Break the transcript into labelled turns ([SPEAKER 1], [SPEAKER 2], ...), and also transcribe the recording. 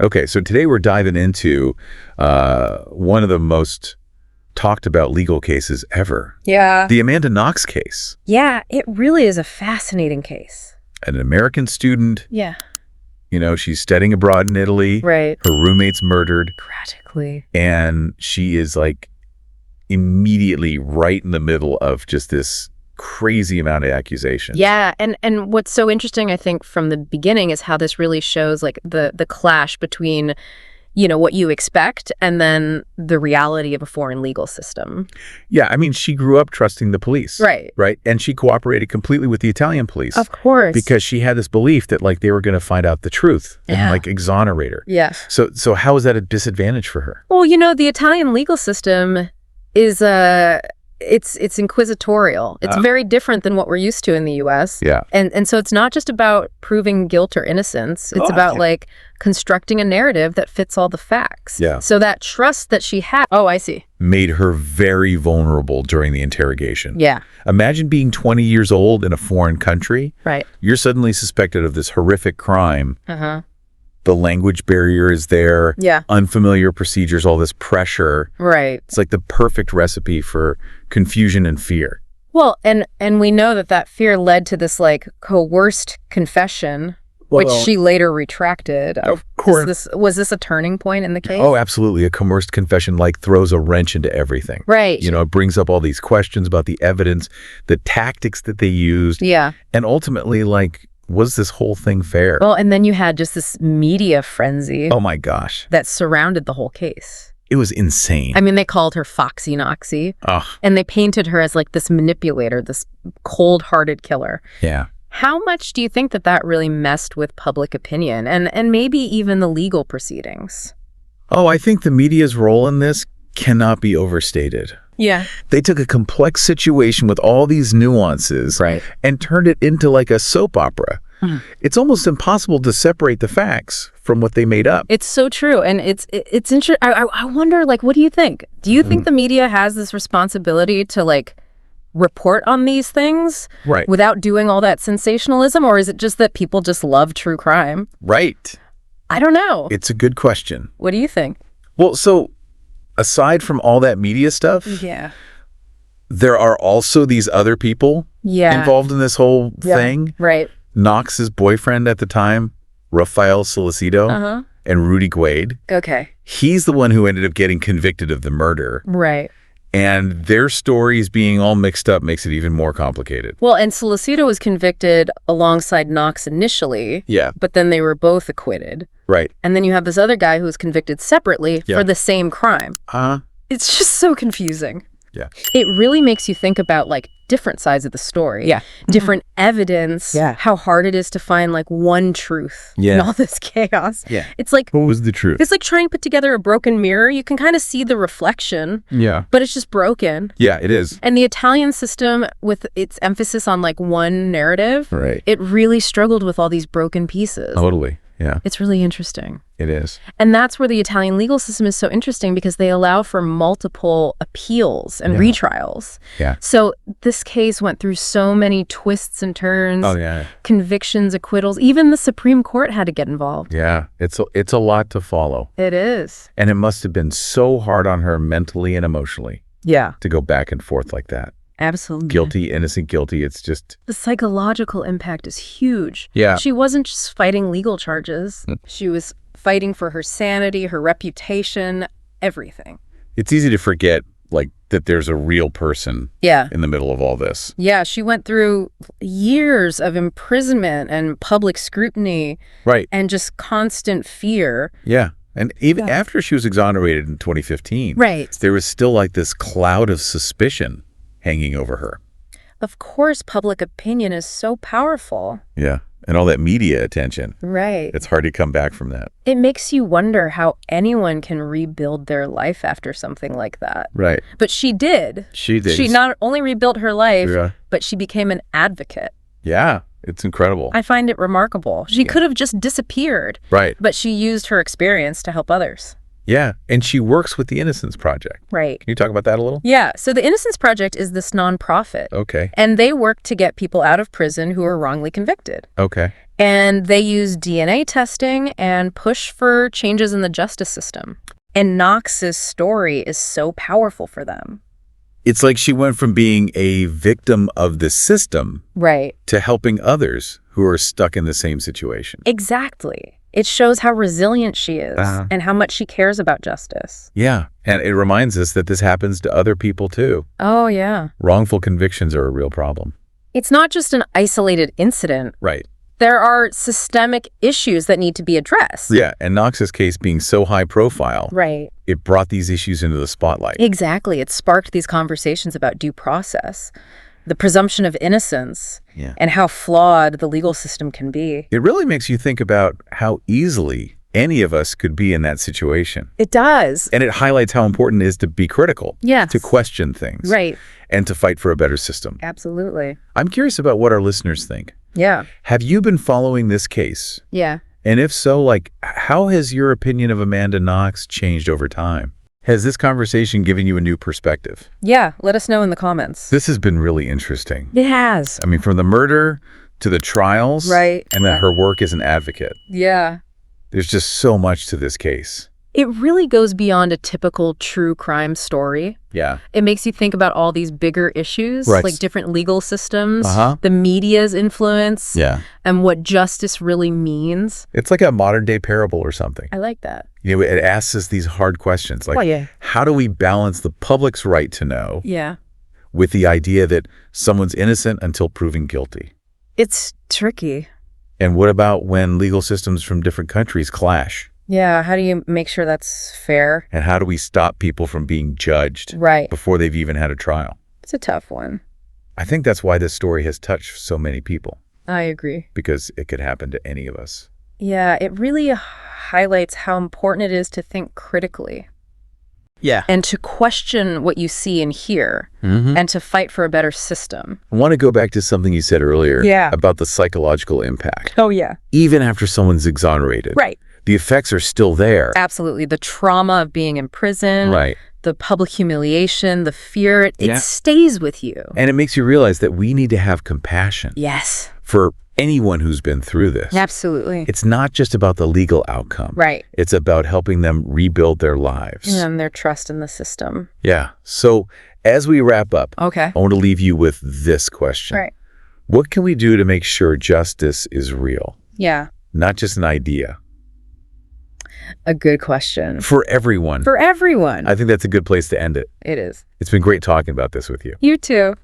[SPEAKER 1] Okay, so today we're diving into one of the most talked about legal cases ever.
[SPEAKER 2] Yeah.
[SPEAKER 1] The Amanda Knox case.
[SPEAKER 2] Yeah, it really is a fascinating case.
[SPEAKER 1] An American student.
[SPEAKER 2] Yeah.
[SPEAKER 1] You know, she's studying abroad in Italy.
[SPEAKER 2] Right.
[SPEAKER 1] Her roommate's murdered.
[SPEAKER 2] Tragically.
[SPEAKER 1] And she is like immediately right in the middle of just this crazy amount of accusations.
[SPEAKER 2] Yeah, and what's so interesting, I think, from the beginning is how this really shows like the clash between, you know, what you expect and then the reality of a foreign legal system.
[SPEAKER 1] Yeah, I mean, she grew up trusting the police.
[SPEAKER 2] Right.
[SPEAKER 1] Right? And she cooperated completely with the Italian police.
[SPEAKER 2] Of course.
[SPEAKER 1] Because she had this belief that like they were going to find out the truth and like exonerate her.
[SPEAKER 2] Yeah.
[SPEAKER 1] So how is that a disadvantage for her?
[SPEAKER 2] Well, you know, the Italian legal system is it's inquisitorial. It's very different than what we're used to in the US.
[SPEAKER 1] Yeah.
[SPEAKER 2] And so it's not just about proving guilt or innocence. It's about like constructing a narrative that fits all the facts.
[SPEAKER 1] Yeah.
[SPEAKER 2] So that trust that she had, I see.
[SPEAKER 1] Made her very vulnerable during the interrogation.
[SPEAKER 2] Yeah.
[SPEAKER 1] Imagine being 20 years old in a foreign country.
[SPEAKER 2] Right.
[SPEAKER 1] You're suddenly suspected of this horrific crime.
[SPEAKER 2] Uh-huh.
[SPEAKER 1] The language barrier is there.
[SPEAKER 2] Yeah.
[SPEAKER 1] Unfamiliar procedures, all this pressure.
[SPEAKER 2] Right.
[SPEAKER 1] It's like the perfect recipe for confusion and fear.
[SPEAKER 2] Well, and we know that fear led to this like coerced confession, which she later retracted.
[SPEAKER 1] Of course.
[SPEAKER 2] Was this a turning point in the case?
[SPEAKER 1] Oh, absolutely. A coerced confession like throws a wrench into everything.
[SPEAKER 2] Right.
[SPEAKER 1] You know, it brings up all these questions about the evidence, the tactics that they used.
[SPEAKER 2] Yeah.
[SPEAKER 1] And ultimately, like, was this whole thing fair?
[SPEAKER 2] Well, and then you had just this media frenzy.
[SPEAKER 1] Oh my gosh.
[SPEAKER 2] That surrounded the whole case.
[SPEAKER 1] It was insane.
[SPEAKER 2] I mean, they called her Foxy Noxy.
[SPEAKER 1] Oh.
[SPEAKER 2] And they painted her as like this manipulator, this cold-hearted killer.
[SPEAKER 1] Yeah.
[SPEAKER 2] How much do you think that really messed with public opinion and maybe even the legal proceedings?
[SPEAKER 1] Oh, I think the media's role in this cannot be overstated.
[SPEAKER 2] Yeah.
[SPEAKER 1] They took a complex situation with all these nuances and turned it into like a soap opera. It's almost impossible to separate the facts from what they made up.
[SPEAKER 2] It's so true. And it's interesting. I wonder, like, what do you think? Do you think the media has this responsibility to, like, report on these things without doing all that sensationalism? Or is it just that people just love true crime?
[SPEAKER 1] Right.
[SPEAKER 2] I don't know.
[SPEAKER 1] It's a good question.
[SPEAKER 2] What do you think?
[SPEAKER 1] Well, so aside from all that media stuff, there are also these other people involved in this whole thing.
[SPEAKER 2] Right.
[SPEAKER 1] Knox's boyfriend at the time, Rafael Solicito, and Rudy Guade.
[SPEAKER 2] Okay.
[SPEAKER 1] He's the one who ended up getting convicted of the murder.
[SPEAKER 2] Right.
[SPEAKER 1] And their stories being all mixed up makes it even more complicated.
[SPEAKER 2] Well, and Solicito was convicted alongside Knox initially.
[SPEAKER 1] Yeah.
[SPEAKER 2] But then they were both acquitted.
[SPEAKER 1] Right.
[SPEAKER 2] And then you have this other guy who was convicted separately for the same crime. It's just so confusing.
[SPEAKER 1] Yeah.
[SPEAKER 2] It really makes you think about like different sides of the story. Yeah. Different evidence. Yeah. How hard it is to find like one truth in all this chaos. Yeah. It's like,
[SPEAKER 1] what was the truth?
[SPEAKER 2] It's like trying to put together a broken mirror. You can kind of see the reflection. Yeah. But it's just broken.
[SPEAKER 1] Yeah, it is.
[SPEAKER 2] And the Italian system, with its emphasis on like one narrative, it really struggled with all these broken pieces.
[SPEAKER 1] Totally. Yeah.
[SPEAKER 2] It's really interesting.
[SPEAKER 1] It is.
[SPEAKER 2] And that's where the Italian legal system is so interesting because they allow for multiple appeals and retrials. Yeah. So this case went through so many twists and turns.
[SPEAKER 1] Oh, yeah.
[SPEAKER 2] Convictions, acquittals. Even the Supreme Court had to get involved.
[SPEAKER 1] Yeah. It's a lot to follow.
[SPEAKER 2] It is.
[SPEAKER 1] And it must have been so hard on her mentally and emotionally. Yeah. To go back and forth like that.
[SPEAKER 2] Absolutely.
[SPEAKER 1] Guilty, innocent, guilty. It's just...
[SPEAKER 2] The psychological impact is huge.
[SPEAKER 1] Yeah.
[SPEAKER 2] She wasn't just fighting legal charges. She was fighting for her sanity, her reputation, everything.
[SPEAKER 1] It's easy to forget, like, that there's a real person in the middle of all this.
[SPEAKER 2] Yeah, she went through years of imprisonment and public scrutiny.
[SPEAKER 1] Right.
[SPEAKER 2] And just constant fear.
[SPEAKER 1] Yeah. And even after she was exonerated in 2015, there was still like this cloud of suspicion hanging over her.
[SPEAKER 2] Of course, public opinion is so powerful.
[SPEAKER 1] Yeah. And all that media attention.
[SPEAKER 2] Right.
[SPEAKER 1] It's hard to come back from that.
[SPEAKER 2] It makes you wonder how anyone can rebuild their life after something like that.
[SPEAKER 1] Right.
[SPEAKER 2] But she did.
[SPEAKER 1] She did.
[SPEAKER 2] She not only rebuilt her life, but she became an advocate.
[SPEAKER 1] Yeah. It's incredible.
[SPEAKER 2] I find it remarkable. She could have just disappeared.
[SPEAKER 1] Right.
[SPEAKER 2] But she used her experience to help others.
[SPEAKER 1] Yeah, and she works with the Innocence Project.
[SPEAKER 2] Right.
[SPEAKER 1] Can you talk about that a little?
[SPEAKER 2] Yeah, so the Innocence Project is this nonprofit.
[SPEAKER 1] Okay.
[SPEAKER 2] And they work to get people out of prison who are wrongly convicted.
[SPEAKER 1] Okay.
[SPEAKER 2] And they use DNA testing and push for changes in the justice system. And Knox's story is so powerful for them.
[SPEAKER 1] It's like she went from being a victim of the system to helping others who are stuck in the same situation.
[SPEAKER 2] Exactly. It shows how resilient she is and how much she cares about justice.
[SPEAKER 1] Yeah, and it reminds us that this happens to other people too.
[SPEAKER 2] Oh, yeah.
[SPEAKER 1] Wrongful convictions are a real problem.
[SPEAKER 2] It's not just an isolated incident.
[SPEAKER 1] Right.
[SPEAKER 2] There are systemic issues that need to be addressed.
[SPEAKER 1] Yeah, and Knox's case being so high profile, it brought these issues into the spotlight.
[SPEAKER 2] Exactly. It sparked these conversations about due process, the presumption of innocence, and how flawed the legal system can be.
[SPEAKER 1] It really makes you think about how easily any of us could be in that situation.
[SPEAKER 2] It does.
[SPEAKER 1] And it highlights how important it is to be critical, to question things, and to fight for a better system.
[SPEAKER 2] Absolutely.
[SPEAKER 1] I'm curious about what our listeners think.
[SPEAKER 2] Yeah.
[SPEAKER 1] Have you been following this case?
[SPEAKER 2] Yeah.
[SPEAKER 1] And if so, like, how has your opinion of Amanda Knox changed over time? Has this conversation given you a new perspective?
[SPEAKER 2] Yeah, let us know in the comments.
[SPEAKER 1] This has been really interesting.
[SPEAKER 2] It has.
[SPEAKER 1] I mean, from the murder to the trials, and then her work as an advocate.
[SPEAKER 2] Yeah.
[SPEAKER 1] There's just so much to this case.
[SPEAKER 2] It really goes beyond a typical true crime story.
[SPEAKER 1] Yeah.
[SPEAKER 2] It makes you think about all these bigger issues, like different legal systems, the media's influence, and what justice really means.
[SPEAKER 1] It's like a modern-day parable or something.
[SPEAKER 2] I like that.
[SPEAKER 1] You know, it asks us these hard questions, like, how do we balance the public's right to know with the idea that someone's innocent until proven guilty?
[SPEAKER 2] It's tricky.
[SPEAKER 1] And what about when legal systems from different countries clash?
[SPEAKER 2] Yeah, how do you make sure that's fair?
[SPEAKER 1] And how do we stop people from being judged before they've even had a trial?
[SPEAKER 2] It's a tough one.
[SPEAKER 1] I think that's why this story has touched so many people.
[SPEAKER 2] I agree.
[SPEAKER 1] Because it could happen to any of us.
[SPEAKER 2] Yeah, it really highlights how important it is to think critically.
[SPEAKER 1] Yeah.
[SPEAKER 2] And to question what you see and hear, and to fight for a better system.
[SPEAKER 1] I want to go back to something you said earlier about the psychological impact.
[SPEAKER 2] Oh, yeah.
[SPEAKER 1] Even after someone's exonerated.
[SPEAKER 2] Right.
[SPEAKER 1] The effects are still there.
[SPEAKER 2] Absolutely. The trauma of being in prison, the public humiliation, the fear, it stays with you.
[SPEAKER 1] And it makes you realize that we need to have compassion.
[SPEAKER 2] Yes.
[SPEAKER 1] For anyone who's been through this.
[SPEAKER 2] Absolutely.
[SPEAKER 1] It's not just about the legal outcome.
[SPEAKER 2] Right.
[SPEAKER 1] It's about helping them rebuild their lives.
[SPEAKER 2] And their trust in the system.
[SPEAKER 1] Yeah. So as we wrap up, I want to leave you with this question.
[SPEAKER 2] Right.
[SPEAKER 1] What can we do to make sure justice is real?
[SPEAKER 2] Yeah.
[SPEAKER 1] Not just an idea.
[SPEAKER 2] A good question.
[SPEAKER 1] For everyone.
[SPEAKER 2] For everyone.
[SPEAKER 1] I think that's a good place to end it.
[SPEAKER 2] It is.
[SPEAKER 1] It's been great talking about this with you.
[SPEAKER 2] You too.